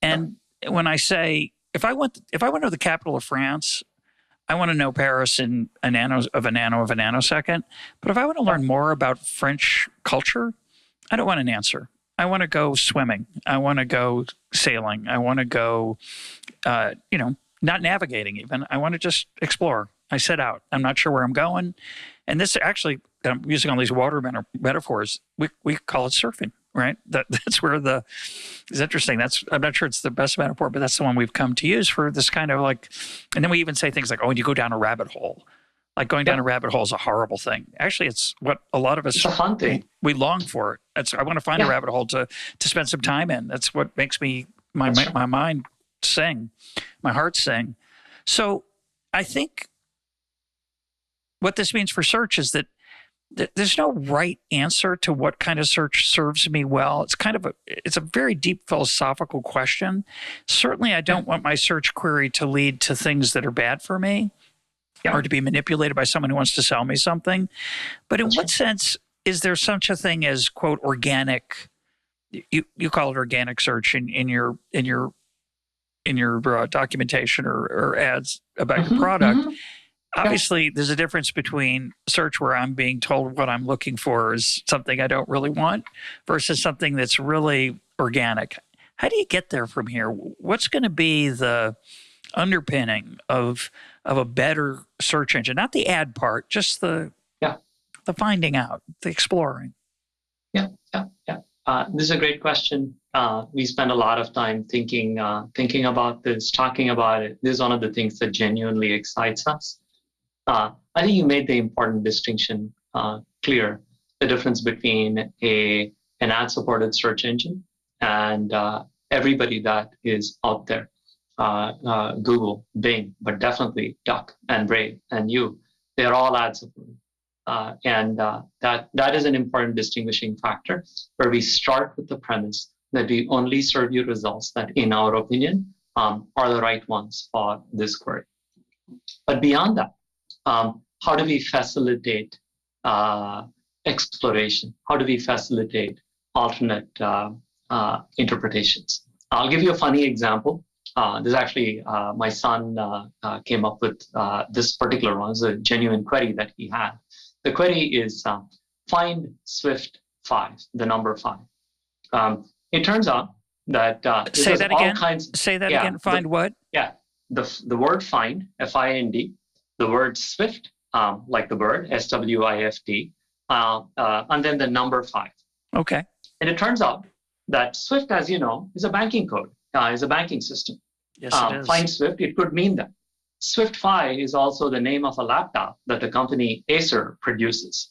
And when I say, if I want to know the capital of France, I want to know Paris in a nanosecond. But if I want to learn more about French culture, I don't want an answer. I want to go swimming. I want to go sailing. I want to go, not navigating even. I want to just explore. I set out. I'm not sure where I'm going. And this actually, I'm using all these water metaphors. We call it surfing, right? That's where it's interesting. I'm not sure it's the best metaphor, but that's the one we've come to use for this kind of like, and then we even say things like, when you go down a rabbit hole. Like going down a rabbit hole is a horrible thing. Actually, it's what a lot of us, it's a fun thing. We long for it. I want to find a rabbit hole to spend some time in. That's what makes my mind sing, my heart sing. So I think what this means for search is that there's no right answer to what kind of search serves me well. It's a very deep philosophical question. Certainly, I don't want my search query to lead to things that are bad for me. Or to be manipulated by someone who wants to sell me something. But in what sense is there such a thing as, quote, organic? You call it organic search in your documentation or ads about your product. Mm-hmm. Obviously, there's a difference between search where I'm being told what I'm looking for is something I don't really want versus something that's really organic. How do you get there from here? What's going to be the underpinning of a better search engine? Not the ad part, just the finding out, the exploring. Yeah. This is a great question. We spend a lot of time thinking about this, talking about it. This is one of the things that genuinely excites us. I think you made the important distinction clear, the difference between an ad-supported search engine and everybody that is out there. Google, Bing, but definitely Duck and Brave and you. They're all ad-supported. And that is an important distinguishing factor where we start with the premise that we only serve you results that, in our opinion, are the right ones for this query. But beyond that, how do we facilitate exploration? How do we facilitate alternate interpretations? I'll give you a funny example. This is actually my son came up with this particular one. It's a genuine query that he had. The query is find Swift 5, the number 5. It turns out that say that again. Find what? Yeah, the word find, F-I-N-D, the word Swift, like the bird, S-W-I-F-T, and then the number 5. Okay. And it turns out that Swift, as you know, is a banking code. Is a banking system. Yes, it is. Find Swift, it could mean that. Swift 5 is also the name of a laptop that the company Acer produces.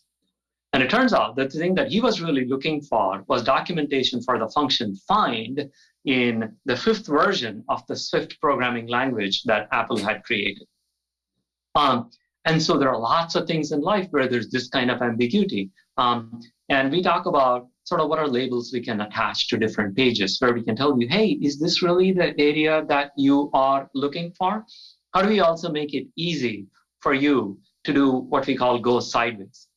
And it turns out that the thing that he was really looking for was documentation for the function find in the 5th version of the Swift programming language that Apple had created. And so there are lots of things in life where there's this kind of ambiguity. And we talk about sort of what are labels we can attach to different pages where we can tell you, hey, is this really the area that you are looking for? How do we also make it easy for you to do what we call go sideways?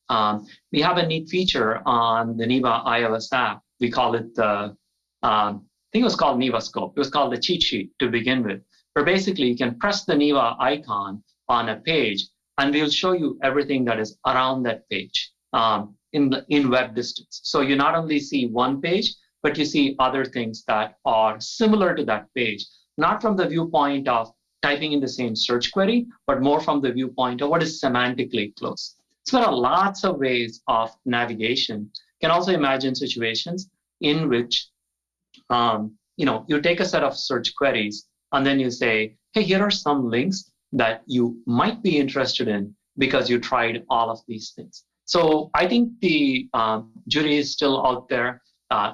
We have a neat feature on the Neeva iOS app. We call it I think it was called Neeva Scope. It was called the cheat sheet to begin with, where basically you can press the Neeva icon on a page and we'll show you everything that is around that page. In web distance. So you not only see one page, but you see other things that are similar to that page, not from the viewpoint of typing in the same search query, but more from the viewpoint of what is semantically close. So there are lots of ways of navigation. You can also imagine situations in which you take a set of search queries and then you say, hey, here are some links that you might be interested in because you tried all of these things. So I think the jury is still out there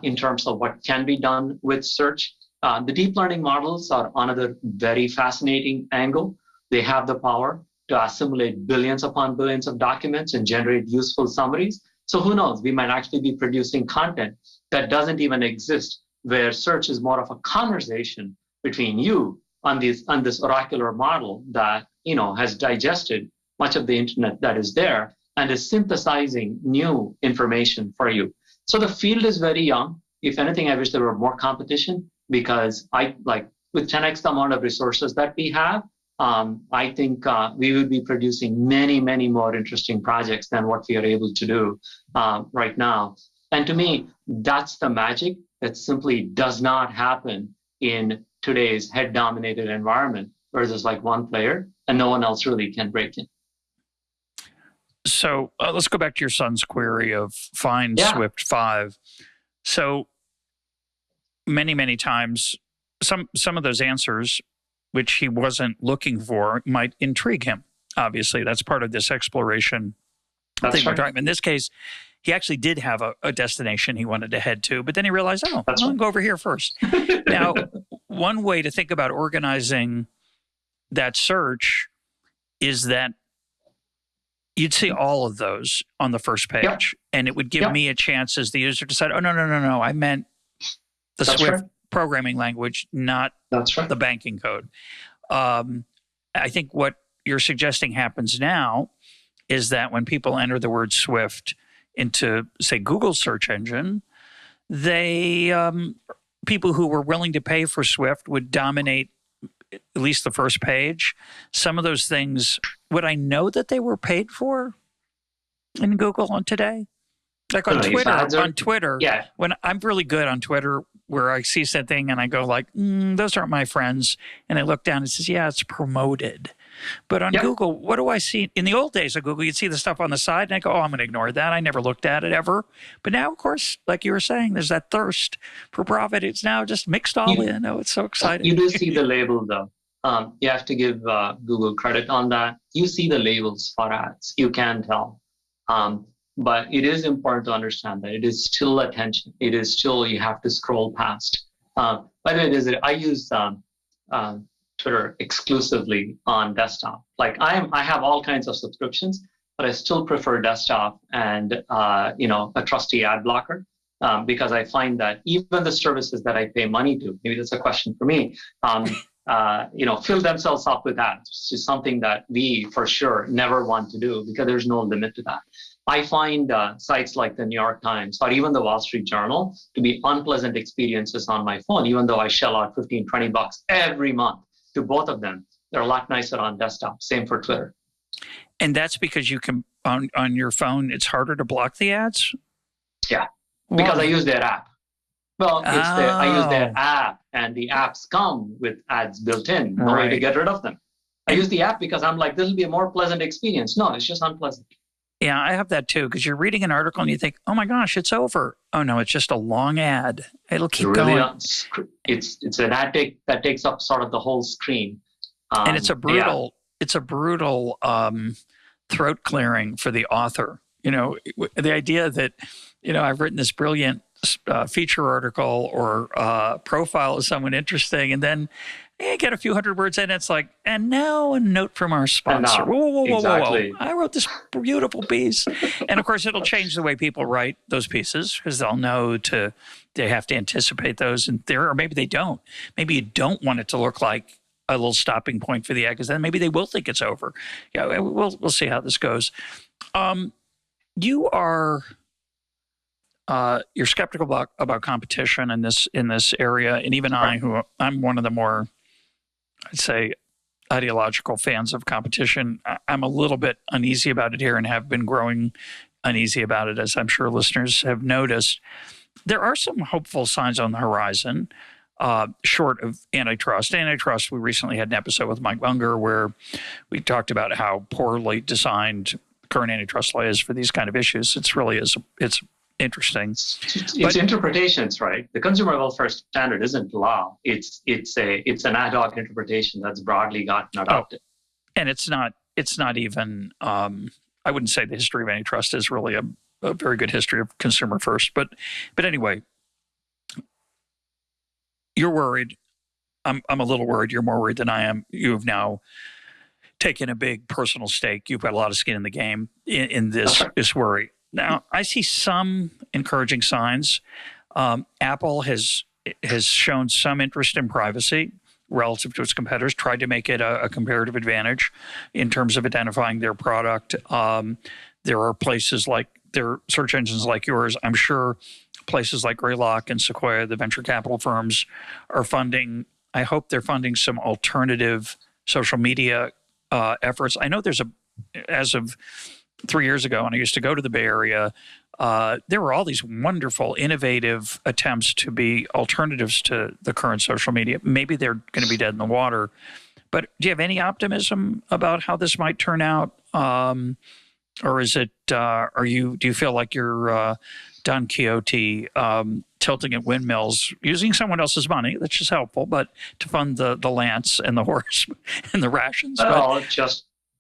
in terms of what can be done with search. The deep learning models are another very fascinating angle. They have the power to assimilate billions upon billions of documents and generate useful summaries. So who knows, we might actually be producing content that doesn't even exist, where search is more of a conversation between you on this oracular model that has digested much of the internet that is there and is synthesizing new information for you. So the field is very young. If anything, I wish there were more competition, because with 10x the amount of resources that we have, I think we will be producing many, many more interesting projects than what we are able to do right now. And to me, that's the magic that simply does not happen in today's head-dominated environment, where there's like one player and no one else really can break in. So let's go back to your son's query of find Swift 5. So many, many times, some of those answers, which he wasn't looking for, might intrigue him. Obviously, that's part of this exploration thing we're talking about. In this case, he actually did have a destination he wanted to head to, but then he realized, I'm going to go over here first. Now, one way to think about organizing that search is that you'd see all of those on the first page, and it would give me a chance as the user to decide, oh, no, I meant the Swift programming language, not the banking code. I think what you're suggesting happens now is that when people enter the word Swift into, say, Google's search engine, they people who were willing to pay for Swift would dominate at least the first page. Some of those things, would I know that they were paid for in Google on today? Like on Twitter, when I'm really good on Twitter, where I see something and I go like, those aren't my friends. And I look down and it says, it's promoted. But on Google, what do I see? In the old days of Google, you'd see the stuff on the side and I go, I'm going to ignore that. I never looked at it ever. But now, of course, like you were saying, there's that thirst for profit. It's now just mixed all in. Oh, it's so exciting. You do see the label though. You have to give Google credit on that. You see the labels for ads. You can tell. But it is important to understand that it is still attention. It is still, you have to scroll past. By the way, I use Twitter exclusively on desktop. Like I have all kinds of subscriptions, but I still prefer desktop and a trusty ad blocker because I find that even the services that I pay money to, maybe that's a question for me, fill themselves up with ads, which is something that we for sure never want to do because there's no limit to that. I find sites like the New York Times or even the Wall Street Journal to be unpleasant experiences on my phone, even though I shell out $15, $20 every month to both of them. They're a lot nicer on desktop. Same for Twitter. And that's because you can, on your phone, it's harder to block the ads? Yeah, because I use their app. Well, I use their app, and the apps come with ads built in. No way to get rid of them. I use the app because I'm like, this will be a more pleasant experience. No, it's just unpleasant. Yeah, I have that too, because you're reading an article and you think, oh my gosh, it's over. Oh no, it's just a long ad. It'll keep going. It's an ad that takes up sort of the whole screen. And it's a brutal throat clearing for the author. The idea that, I've written this brilliant feature article or profile of someone interesting, and then get a few hundred words in. It's like, and now a note from our sponsor. Whoa. I wrote this beautiful piece. And of course, it'll change the way people write those pieces because they'll know they have to anticipate those in there, or maybe they don't. Maybe you don't want it to look like a little stopping point for the ad because then maybe they will think it's over. Yeah, we'll see how this goes. You are... you're skeptical about competition in this area, and even I'm one of the more, I'd say, ideological fans of competition. I'm a little bit uneasy about it here and have been growing uneasy about it, as I'm sure listeners have noticed. There are some hopeful signs on the horizon, short of antitrust. Antitrust, we recently had an episode with Mike Munger where we talked about how poorly designed current antitrust law is for these kind of issues. It's interesting. It's interpretations, right? The consumer welfare standard isn't law. It's an ad hoc interpretation that's broadly gotten adopted. And it's not it's not even. I wouldn't say the history of antitrust is really a very good history of consumer first. But anyway, you're worried. I'm a little worried. You're more worried than I am. You have now taken a big personal stake. You've got a lot of skin in the game in this worry. Now, I see some encouraging signs. Apple has shown some interest in privacy relative to its competitors, tried to make it a comparative advantage in terms of identifying their product. There are places like there are search engines like yours. I'm sure places like Greylock and Sequoia, the venture capital firms, are funding. I hope they're funding some alternative social media efforts. I know as of 3 years ago, and I used to go to the Bay Area, there were all these wonderful, innovative attempts to be alternatives to the current social media. Maybe they're going to be dead in the water. But do you have any optimism about how this might turn out? Or is it, do you feel like you're Don Quixote tilting at windmills using someone else's money, which is helpful, but to fund the lance and the horse and the rations? Well,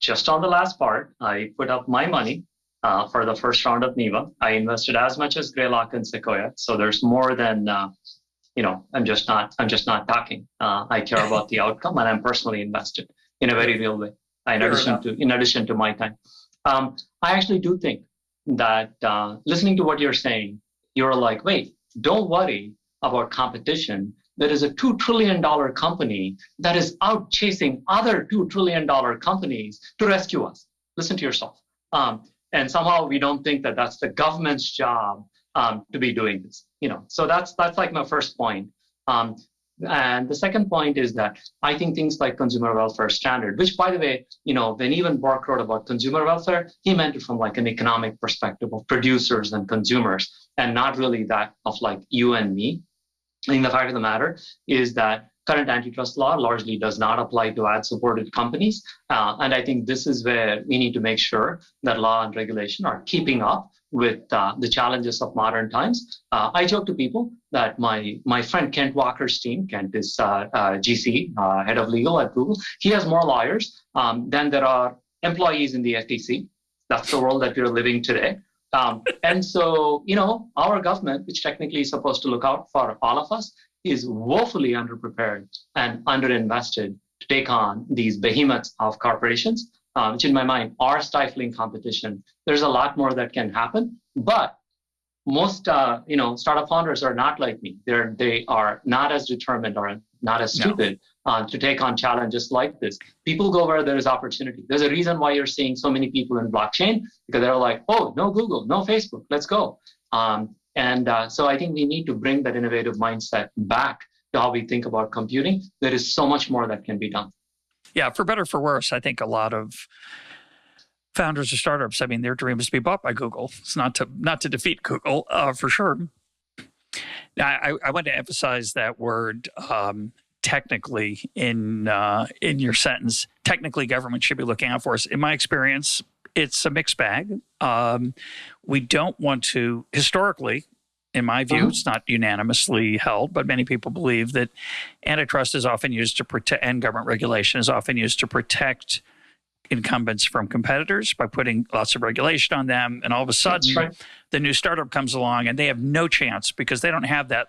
just on the last part, I put up my money for the first round of Neeva. I invested as much as Greylock and Sequoia, so there's more than I'm just not talking. I care about the outcome, and I'm personally invested in a very real way. In addition to my time, I actually do think that listening to what you're saying, you're like, wait, don't worry about competition. There is a $2 trillion company that is out chasing other $2 trillion companies to rescue us. Listen to yourself. And somehow we don't think that that's the government's job to be doing this. So that's like my first point. And the second point is that I think things like consumer welfare standard, which, by the way, when even Bork wrote about consumer welfare, he meant it from like an economic perspective of producers and consumers, and not really that of like you and me. I think the fact of the matter is that current antitrust law largely does not apply to ad-supported companies. And I think this is where we need to make sure that law and regulation are keeping up with the challenges of modern times. I joke to people that my friend Kent Walker's team, Kent is GC, head of legal at Google, he has more lawyers than there are employees in the FTC. That's the world that we're living today. And so, our government, which technically is supposed to look out for all of us, is woefully underprepared and underinvested to take on these behemoths of corporations, which in my mind are stifling competition. There's a lot more that can happen, but most, startup founders are not like me. They are not as determined or not as stupid to take on challenges like this. People go where there is opportunity. There's a reason why you're seeing so many people in blockchain, because they're like, oh, no Google, no Facebook, let's go. So I think we need to bring that innovative mindset back to how we think about computing. There is so much more that can be done. Yeah, for better or for worse, I think a lot of founders of startups, their dream is to be bought by Google. It's not to defeat Google, for sure. Now, I want to emphasize that word technically in your sentence. Technically, government should be looking out for us. In my experience, it's a mixed bag. We don't want to, historically, in my view, it's not unanimously held, but many people believe that antitrust is often used to protect, and government regulation is often used to protect incumbents from competitors by putting lots of regulation on them. And all of a sudden, the new startup comes along and they have no chance because they don't have that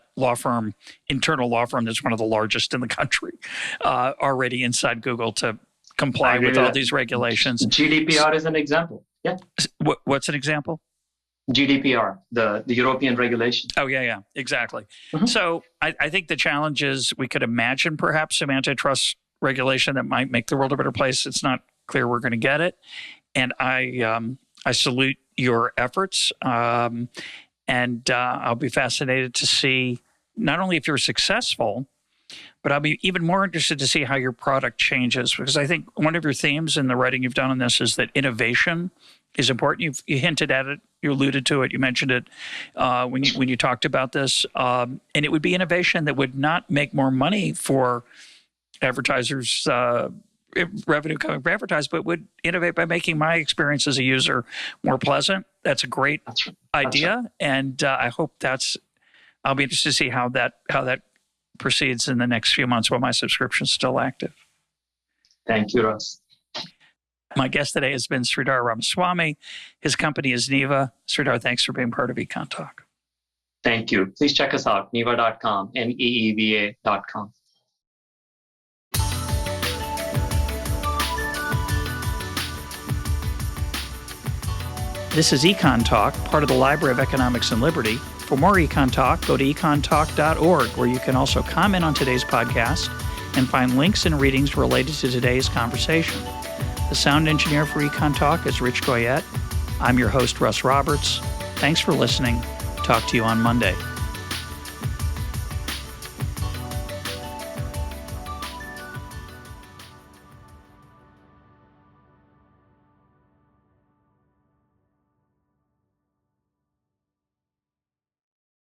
internal law firm that's one of the largest in the country already inside Google to comply with all these regulations. GDPR is an example. Yeah. What's an example? GDPR, the European regulation. Oh, yeah, exactly. So I think the challenge is we could imagine perhaps some antitrust regulation that might make the world a better place. It's not clear we're going to get it. And I salute your efforts. And I'll be fascinated to see not only if you're successful, but I'll be even more interested to see how your product changes, because I think one of your themes in the writing you've done on this is that innovation is important. You hinted at it, you alluded to it, you mentioned it when you talked about this. And it would be innovation that would not make more money for advertisers, revenue coming from advertisers, but would innovate by making my experience as a user more pleasant. That's a great idea. And I hope I'll be interested to see how that proceeds in the next few months while my subscription is still active. Thank you, Russ. My guest today has been Sridhar Ramaswamy. His company is Neeva. Sridhar, thanks for being part of EconTalk. Thank you. Please check us out, neeva.com, neeva.com. This is EconTalk, part of the Library of Economics and Liberty. For more EconTalk, go to econtalk.org, where you can also comment on today's podcast and find links and readings related to today's conversation. The sound engineer for EconTalk is Rich Goyette. I'm your host, Russ Roberts. Thanks for listening. Talk to you on Monday.